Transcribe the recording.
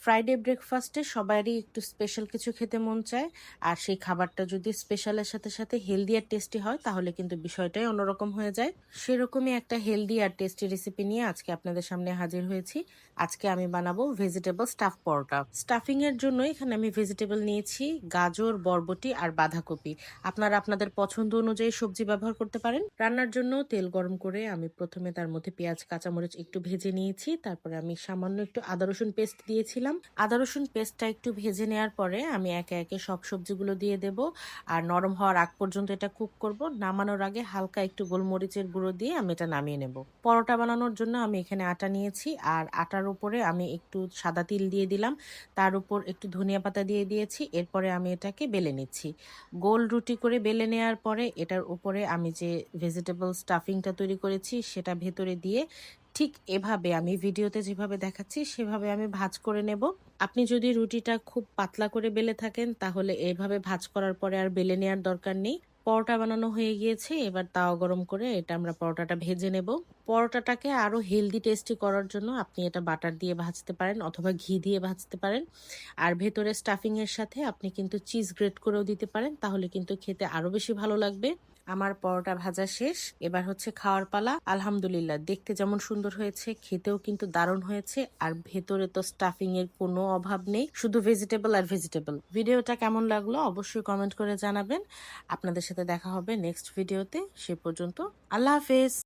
Friday ব্রেকফাস্টে সবারই একটু স্পেশাল কিছু খেতে মন চায়। আর সেই খাবারটা যদি স্পেশালের সাথে সাথে হেলদি আর টেস্টি হয় তাহলে কিন্তু বিষয়টাই অন্যরকম হয়ে যায়। সেরকমই একটা হেলদি আর টেস্টি রেসিপি নিয়ে আজকে আপনাদের সামনে হাজির হয়েছি। আজকে আমি বানাবো ভেজিটেবল স্টাফ পরোটা। স্টাফিং এর জন্য এখানে আমি ভেজিটেবল নিয়েছি গাজর, বরবটি আর বাঁধাকপি। আপনারা আপনাদের পছন্দ অনুযায়ী সবজি ব্যবহার করতে পারেন। রান্নার জন্য তেল গরম করে আমি প্রথমে তার মধ্যে পেঁয়াজ, কাঁচামরিচ একটু ভেজে নিয়েছি। তারপরে আমি সামান্য একটু আদা রসুন পেস্ট দিয়েছিলাম। আদা রসুন পেস্টটা একটু ভেজে নেওয়ার পরে আমি একে একে সব সবজিগুলো দিয়ে দেব। আর নরম হওয়ার আগ পর্যন্ত এটা কুক করব। নামানোর আগে হালকা একটু গোলমরিচের গুঁড়ো দিয়ে আমি এটা নামিয়ে নেব। পরোটা বানানোর জন্য আমি এখানে আটা নিয়েছি। আর আটার উপরে আমি একটু সাদা তিল দিয়ে দিলাম। তার উপর একটু ধনিয়া পাতা দিয়ে দিয়েছি। এরপরে আমি এটাকে বেলে নিচ্ছি। গোল রুটি করে বেলে নেওয়ার পরে এটার উপরে আমি যে ভেজিটেবল স্টাফিংটা তৈরি করেছি সেটা ভেতরে দিয়ে ঠিক এভাবে আমি ভিডিওতে যেভাবে দেখাচ্ছি সেভাবে আমি ভাঁজ করে নেব। আপনি যদি রুটিটা খুব পাতলা করে বেলে থাকেন তাহলে এভাবে ভাঁজ করার পরে আর বেলে নেওয়ার দরকার নেই। পরোটা বানানো হয়ে গিয়েছে। এবার তাওয়া গরম করে এটা আমরা পরোটাটা ভেজে নেব। পরোটাটাকে আরো হেলদি টেস্টি করার জন্য আপনি এটা বাটার দিয়ে ভাজতে পারেন অথবা ঘি দিয়ে ভাজতে পারেন। আর ভেতরে স্টাফিং এর সাথে আপনি কিন্তু চিজ গ্রেট করেও দিতে পারেন, তাহলে কিন্তু খেতে আরো বেশি ভালো লাগবে। আমার পরোটা ভাজা শেষ। এবার হচ্ছে খাওয়ার পালা। আলহামদুলিল্লাহ, দেখতে যেমন সুন্দর হয়েছে খেতেও কিন্তু দারুণ হয়েছে। আর ভেতরে তো স্টাফিং এর কোনো অভাব নেই, শুধু ভেজিটেবল আর ভেজিটেবল। ভিডিওটা কেমন লাগলো অবশ্যই কমেন্ট করে জানাবেন। আপনাদের সাথে দেখা হবে নেক্সট ভিডিওতে। সে পর্যন্ত আল্লাহ হাফেজ।